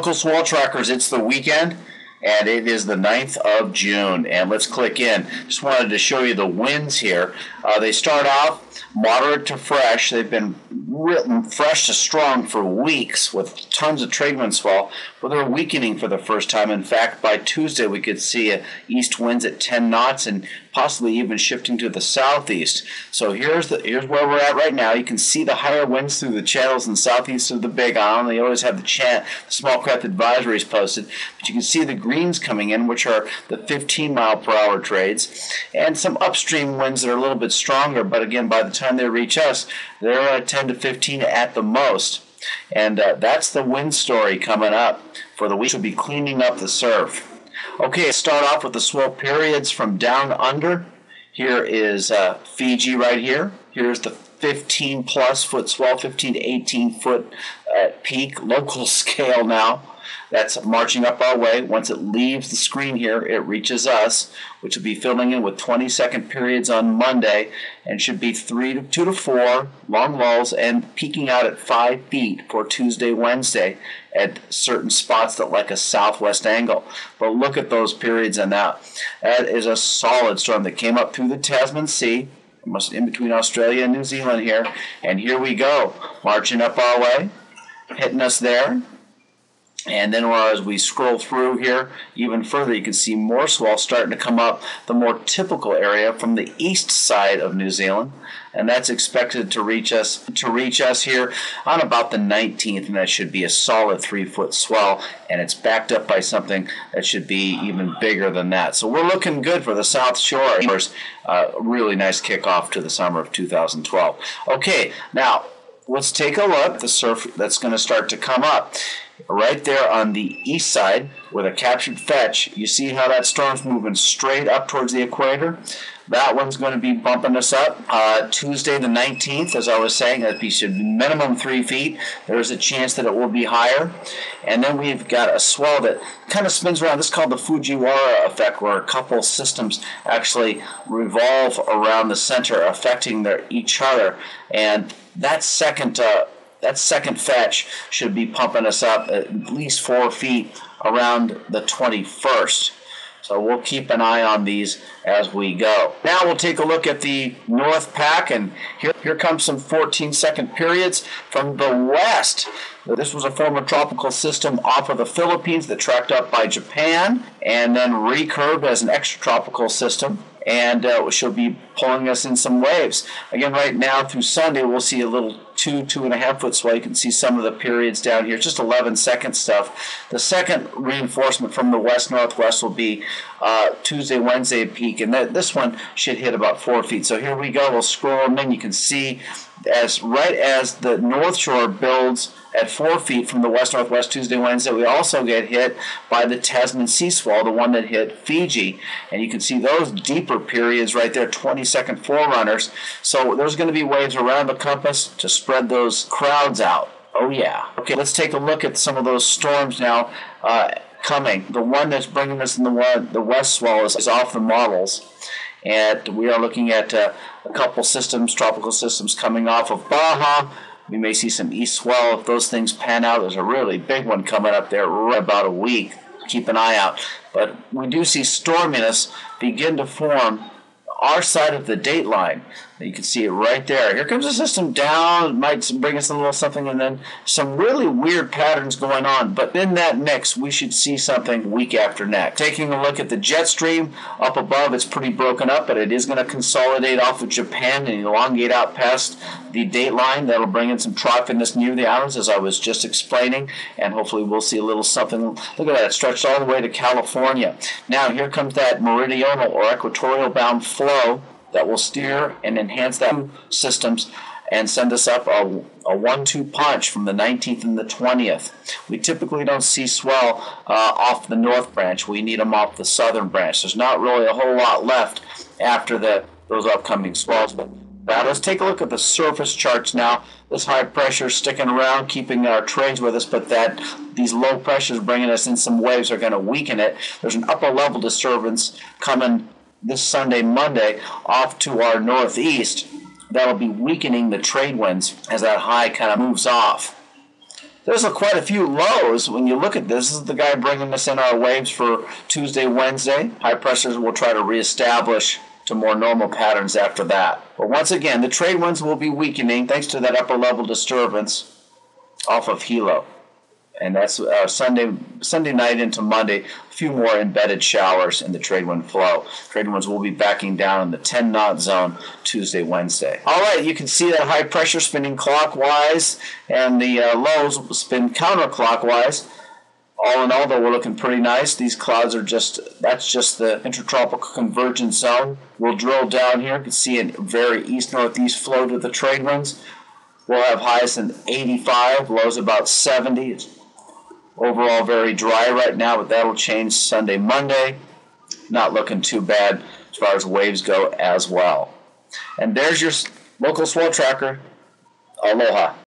local swell trackers, it's the weekend, and it is the 9th of June. And let's click in. Just wanted to show you the winds here. They start out moderate to fresh. They've been fresh to strong for weeks with tons of trade wind swell, but they're weakening for the first time. In fact, by Tuesday, we could see east winds at 10 knots and possibly even shifting to the southeast. So here's where we're at right now. You can see the higher winds through the channels in the southeast of the Big Island. They always have the small craft advisories posted, but you can see the greens coming in, which are the 15-mile-per-hour trades, and some upstream winds that are a little bit stronger, but again, by the time they reach us, they're at 10 to 15 at the most. And that's the wind story coming up for the week. We'll be cleaning up the surf. Okay, start off with the swell periods from down under. Here is Fiji right here. Here's the 15-plus foot swell, 15 to 18 foot at peak, local scale now. That's marching up our way. Once it leaves the screen here, it reaches us, which will be filling in with 20-second periods on Monday and should be 2 to 4 long lulls and peaking out at 5 feet for Tuesday, Wednesday at certain spots that like a southwest angle. But look at those periods and that. That is a solid storm that came up through the Tasman Sea, almost in between Australia and New Zealand here. And here we go, marching up our way, hitting us there. And then as we scroll through here even further, you can see more swell starting to come up the more typical area from the east side of New Zealand. And that's expected to reach us here on about the 19th, and that should be a solid 3-foot swell, and it's backed up by something that should be even bigger than that. So we're looking good for the South Shore. Really nice kickoff to the summer of 2012. Okay, now let's take a look at the surf that's going to start to come up. Right there on the east side with a captured fetch, you see how that storm's moving straight up towards the equator? That one's going to be bumping us up. Tuesday the 19th, as I was saying, that should be minimum 3 feet. There's a chance that it will be higher. And then we've got a swell that kind of spins around. This is called the Fujiwara effect, where a couple systems actually revolve around the center, affecting each other. And that second fetch should be pumping us up at least 4 feet around the 21st. So we'll keep an eye on these as we go. Now we'll take a look at the North Pac, and here comes some 14-second periods from the west. This was a former tropical system off of the Philippines that tracked up by Japan and then recurved as an extratropical system, and she'll be pulling us in some waves. Again, right now through Sunday, we'll see a little 2.5 foot swell. You can see some of the periods down here, just 11-second stuff. The second reinforcement from the west-northwest will be Tuesday, Wednesday peak, and this one should hit about 4 feet. So here we go. We'll scroll, and then you can see right as the North Shore builds at 4 feet from the west-northwest Tuesday, Wednesday, we also get hit by the Tasman Sea swell, the one that hit Fiji. And you can see those deeper periods right there, 20-second forerunners. So there's going to be waves around the compass to spread those crowds out. Oh, yeah. Okay, let's take a look at some of those storms now coming. The one that's bringing us in the west swell is off the models. And we are looking at a couple systems, tropical systems coming off of Baja. We may see some east swell if those things pan out. There's a really big one coming up there right about a week. Keep an eye out. But we do see storminess begin to form our side of the date line. You can see it right there. Here comes the system down. It might bring us a little something, and then some really weird patterns going on. But in that mix, we should see something week after next. Taking a look at the jet stream up above, it's pretty broken up, but it is going to consolidate off of Japan and elongate out past the date line. That'll bring in some troughiness near the islands, as I was just explaining, and hopefully we'll see a little something. Look at that. It stretched all the way to California. Now, here comes that meridional or equatorial bound flow that will steer and enhance that systems and send us up a 1-2 punch from the 19th and the 20th. We typically don't see swell off the north branch. We need them off the southern branch. There's not really a whole lot left after those upcoming swells. But let's take a look at the surface charts now. This high pressure is sticking around, keeping our trades with us, but these low pressures bringing us in some waves are going to weaken it. There's an upper level disturbance coming this Sunday, Monday, off to our northeast. That'll be weakening the trade winds as that high kind of moves off. There's quite a few lows when you look at this. This is the guy bringing us in our waves for Tuesday, Wednesday. High pressures will try to reestablish to more normal patterns after that. But once again, the trade winds will be weakening thanks to that upper level disturbance off of Hilo. And that's Sunday night into Monday, a few more embedded showers in the trade wind flow. Trade winds will be backing down in the 10-knot zone Tuesday, Wednesday. All right, you can see that high pressure spinning clockwise and the lows will spin counterclockwise. All in all, though, we're looking pretty nice. These clouds are that's just the intertropical convergence zone. We'll drill down here. You can see a very east-northeast flow to the trade winds. We'll have highs in 85, lows about 70. It's overall very dry right now, but that'll change Sunday, Monday. Not looking too bad as far as waves go as well. And there's your local swell tracker. Aloha.